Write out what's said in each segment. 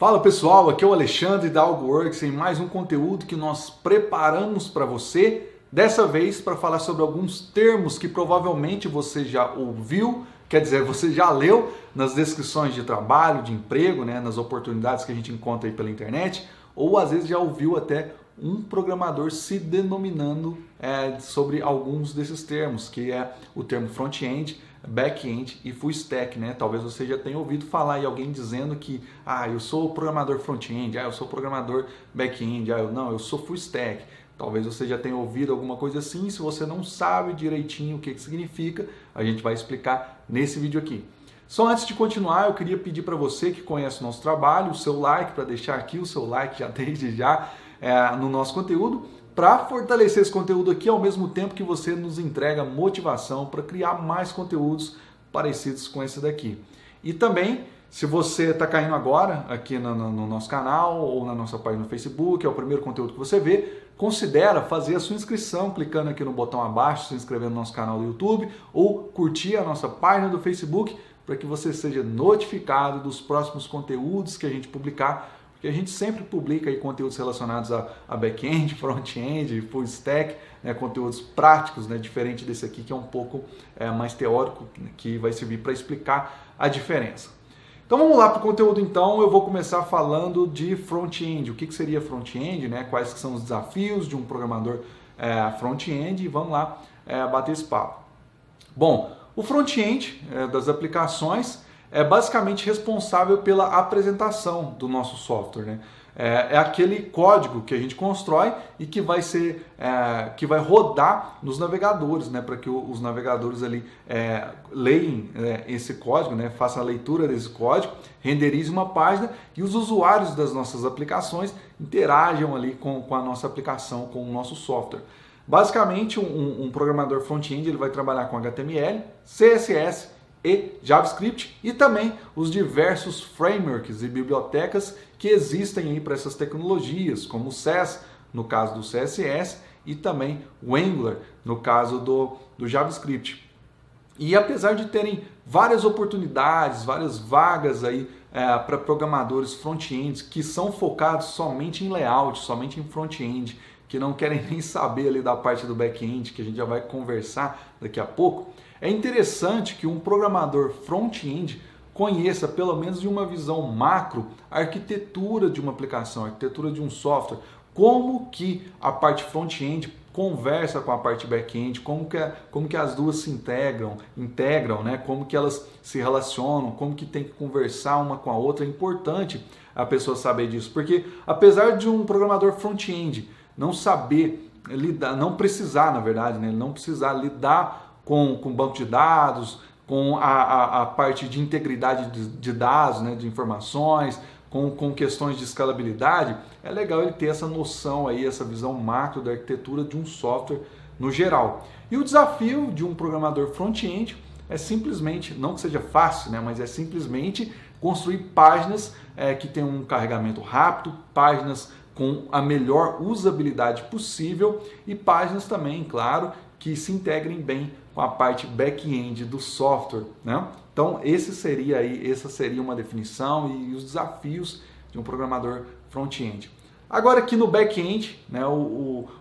Fala pessoal, aqui é o Alexandre da AlgoWorks em mais um conteúdo que nós preparamos para você, dessa vez para falar sobre alguns termos que provavelmente você já ouviu, quer dizer, você já leu nas descrições de trabalho, de emprego, nas oportunidades que a gente encontra aí pela internet, ou às vezes já ouviu até um programador se denominando sobre alguns desses termos, que é o termo front-end, back-end e full stack, Talvez você já tenha ouvido falar em alguém dizendo que eu sou programador front-end, eu sou programador back-end, eu sou full stack. Talvez você já tenha ouvido alguma coisa assim. Se você não sabe direitinho o que significa, a gente vai explicar nesse vídeo aqui. Só antes de continuar, eu queria pedir para você que conhece o nosso trabalho, o seu like, para deixar aqui o seu like já desde já no nosso conteúdo, para fortalecer esse conteúdo aqui ao mesmo tempo que você nos entrega motivação para criar mais conteúdos parecidos com esse daqui. E também, se você está caindo agora aqui no nosso canal ou na nossa página no Facebook, é o primeiro conteúdo que você vê, considera fazer a sua inscrição clicando aqui no botão abaixo, se inscrever no nosso canal do YouTube ou curtir a nossa página do Facebook para que você seja notificado dos próximos conteúdos que a gente publicar, porque a gente sempre publica aí conteúdos relacionados a back-end, front-end, full stack, conteúdos práticos, diferente desse aqui que é um pouco mais teórico, que vai servir para explicar a diferença. Então vamos lá para o conteúdo então. Eu vou começar falando de front-end. O que seria front-end, quais são os desafios de um programador front-end, e vamos lá bater esse papo. Bom, o front-end das aplicações é basicamente responsável pela apresentação do nosso software, É aquele código que a gente constrói e que vai rodar nos navegadores, para que os navegadores ali leem esse código, façam a leitura desse código, renderizem uma página e os usuários das nossas aplicações interajam ali com a nossa aplicação, com o nosso software. Basicamente, um programador front-end ele vai trabalhar com HTML, CSS e JavaScript e também os diversos frameworks e bibliotecas que existem aí para essas tecnologias, como o Sass, no caso do CSS, e também o Angular, no caso do JavaScript. E apesar de terem várias oportunidades, várias vagas aí para programadores front-end que são focados somente em layout, somente em front-end, que não querem nem saber ali da parte do back-end, que a gente já vai conversar daqui a pouco, é interessante que um programador front-end conheça, pelo menos de uma visão macro, a arquitetura de uma aplicação, a arquitetura de um software, como que a parte front-end conversa com a parte back-end, como que as duas se integram, como que elas se relacionam, como que tem que conversar uma com a outra. É importante a pessoa saber disso, porque apesar de um programador front-end não saber lidar, não precisar lidar com banco de dados, com a parte de integridade de dados, de informações, com questões de escalabilidade, é legal ele ter essa noção aí, essa visão macro da arquitetura de um software no geral. E o desafio de um programador front-end é simplesmente, não que seja fácil, mas é simplesmente construir páginas que tenham um carregamento rápido, páginas com a melhor usabilidade possível e páginas também, claro, que se integrem bem com a parte back-end do software, Então, essa seria uma definição e os desafios de um programador front-end. Agora aqui no back-end,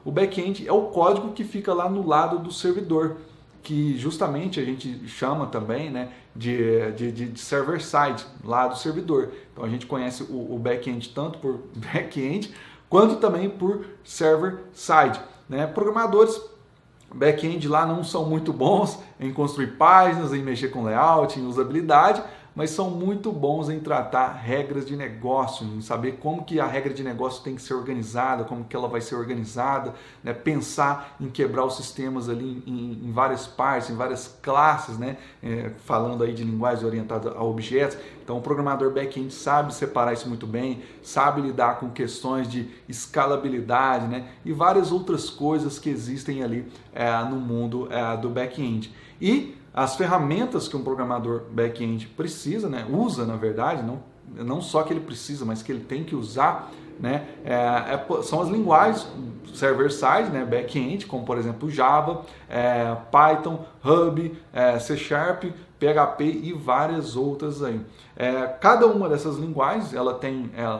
o back-end é o código que fica lá no lado do servidor, que justamente a gente chama também de server-side, lá do servidor. Então a gente conhece o back-end tanto por back-end quanto também por server-side. Programadores back-end lá não são muito bons em construir páginas, em mexer com layout, em usabilidade, mas são muito bons em tratar regras de negócio, em saber como que a regra de negócio tem que ser organizada, como que ela vai ser organizada, pensar em quebrar os sistemas ali em várias partes, em várias classes, falando aí de linguagem orientada a objetos. Então o programador back-end sabe separar isso muito bem, sabe lidar com questões de escalabilidade, e várias outras coisas que existem ali no mundo do back-end. E as ferramentas que um programador back-end precisa, usa na verdade, não só que ele precisa, mas que ele tem que usar, são as linguagens server-side, back-end, como por exemplo Java, Python, Ruby, C Sharp, PHP e várias outras aí. Cada uma dessas linguagens, ela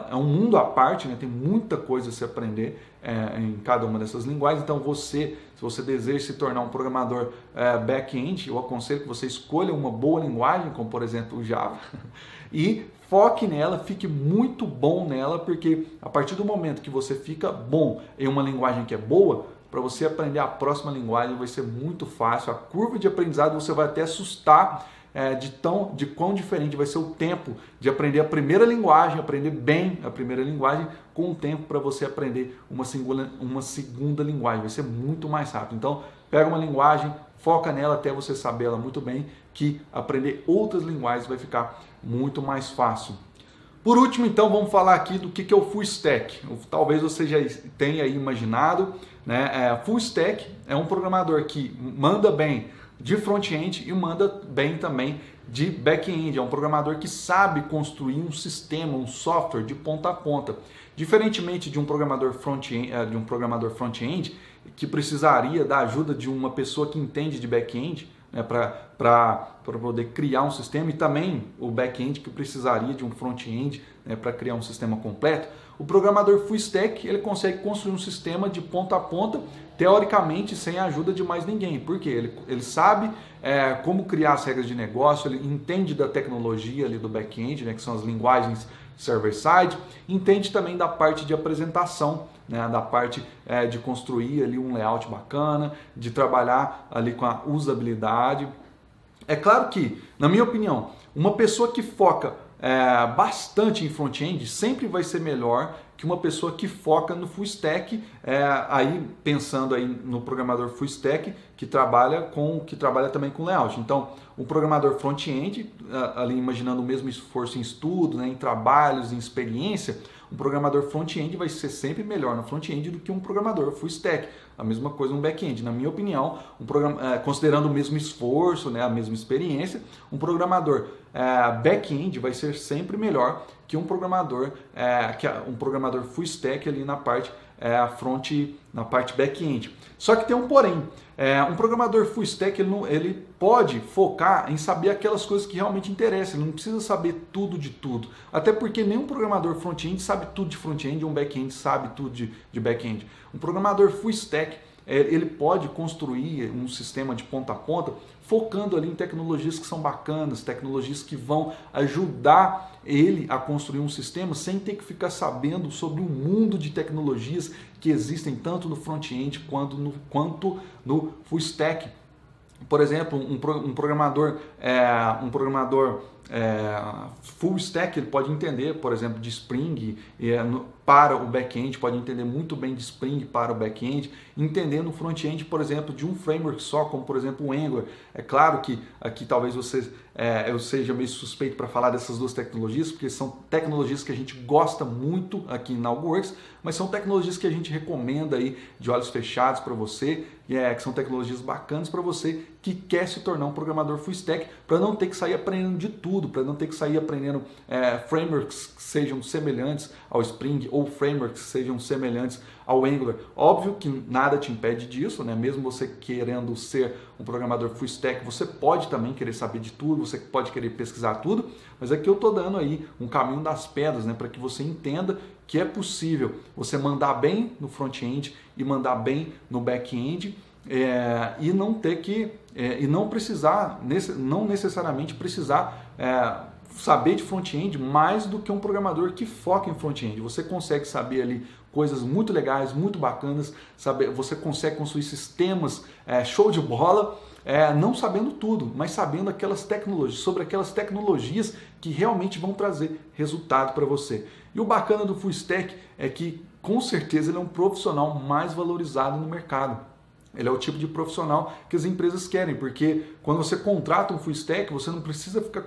é um mundo à parte, né? Tem muita coisa a se aprender em cada uma dessas linguagens. Então se você deseja se tornar um programador back-end, eu aconselho que você escolha uma boa linguagem, como por exemplo o Java, e foque nela, fique muito bom nela, porque a partir do momento que você fica bom em uma linguagem que é boa, para você aprender a próxima linguagem vai ser muito fácil. A curva de aprendizado você vai até assustar de quão diferente vai ser o tempo de aprender a primeira linguagem, aprender bem a primeira linguagem, com o tempo para você aprender uma segunda linguagem. Vai ser muito mais rápido. Então, pega uma linguagem, foca nela até você saber ela muito bem, que aprender outras linguagens vai ficar muito mais fácil. Por último, então, vamos falar aqui do que é o Full Stack. Talvez você já tenha aí imaginado, né? Full Stack é um programador que manda bem de front-end e manda bem também de back-end. É um programador que sabe construir um sistema, um software de ponta a ponta. Diferentemente de um programador front-end, que precisaria da ajuda de uma pessoa que entende de back-end, né, para poder criar um sistema, e também o back-end que precisaria de um front-end, né, para criar um sistema completo. O programador full stack, ele consegue construir um sistema de ponta a ponta, teoricamente sem a ajuda de mais ninguém. Por quê? Ele sabe como criar as regras de negócio, ele entende da tecnologia ali do back-end, né, que são as linguagens server-side, entende também da parte de apresentação, né, da parte de construir ali um layout bacana, de trabalhar ali com a usabilidade. É claro que, na minha opinião, uma pessoa que foca bastante em front-end sempre vai ser melhor que uma pessoa que foca no full stack, aí pensando aí no programador full stack que trabalha também com layout. Então, um programador front-end, ali imaginando o mesmo esforço em estudo, né, em trabalhos, em experiência, um programador front-end vai ser sempre melhor no front-end do que um programador full stack. A mesma coisa no back-end. Na minha opinião, considerando o mesmo esforço, né, a mesma experiência, um programador back-end vai ser sempre melhor que um programador full stack ali na parte na parte back-end. Só que tem um porém. Um programador full stack ele pode focar em saber aquelas coisas que realmente interessam. Ele não precisa saber tudo de tudo. Até porque nenhum programador front-end sabe tudo de front-end, um back-end sabe tudo de back-end. Um programador full stack ele pode construir um sistema de ponta a ponta focando ali em tecnologias que são bacanas, tecnologias que vão ajudar ele a construir um sistema sem ter que ficar sabendo sobre um mundo de tecnologias que existem tanto no front-end quanto no full stack. Por exemplo, um programador full stack, ele pode entender, por exemplo, de Spring para o back-end, pode entender muito bem de Spring para o back-end, entendendo o front-end, por exemplo, de um framework só, como por exemplo o Angular. É claro que aqui talvez eu seja meio suspeito para falar dessas duas tecnologias, porque são tecnologias que a gente gosta muito aqui na Algoworks, mas são tecnologias que a gente recomenda aí de olhos fechados para você, que são tecnologias bacanas para você que quer se tornar um programador full stack, para não ter que sair aprendendo de tudo, para não ter que sair aprendendo frameworks que sejam semelhantes ao Spring ou frameworks que sejam semelhantes ao Angular. Óbvio que nada te impede disso, né? Mesmo você querendo ser um programador full stack, você pode também querer saber de tudo, você pode querer pesquisar tudo, mas aqui eu estou dando aí um caminho das pedras, né? Para que você entenda que é possível você mandar bem no front-end e mandar bem no back-end, e não ter que e não necessariamente precisar saber de front-end mais do que um programador que foca em front-end. Você consegue saber ali coisas muito legais, muito bacanas, você consegue construir sistemas show de bola, não sabendo tudo, mas sabendo sobre aquelas tecnologias que realmente vão trazer resultado para você. E o bacana do full stack é que, com certeza, ele é um profissional mais valorizado no mercado. Ele é o tipo de profissional que as empresas querem, porque quando você contrata um full stack, você não precisa ficar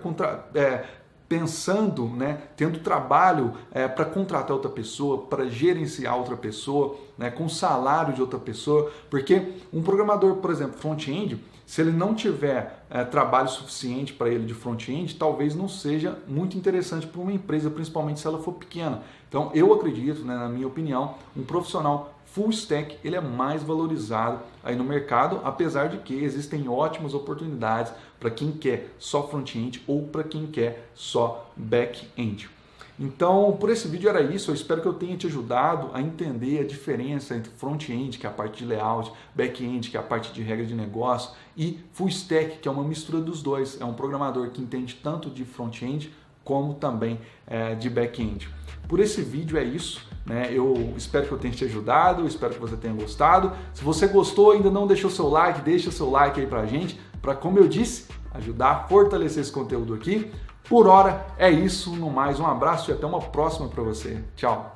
pensando, né, tendo trabalho para contratar outra pessoa, para gerenciar outra pessoa, né, com o salário de outra pessoa, porque um programador, por exemplo, front-end, Se ele não tiver trabalho suficiente para ele de front-end, talvez não seja muito interessante para uma empresa, principalmente se ela for pequena. Então eu acredito, né, na minha opinião, um profissional full stack ele é mais valorizado aí no mercado, apesar de que existem ótimas oportunidades para quem quer só front-end ou para quem quer só back-end. Então, por esse vídeo era isso. Eu espero que eu tenha te ajudado a entender a diferença entre front-end, que é a parte de layout, back-end, que é a parte de regra de negócio, e full stack, que é uma mistura dos dois. É um programador que entende tanto de front-end como também de back-end. Por esse vídeo é isso, né? Eu espero que eu tenha te ajudado, espero que você tenha gostado. Se você gostou e ainda não deixou seu like, deixa seu like aí pra gente, para, como eu disse, ajudar a fortalecer esse conteúdo aqui. Por hora é isso, no mais um abraço e até uma próxima para você. Tchau!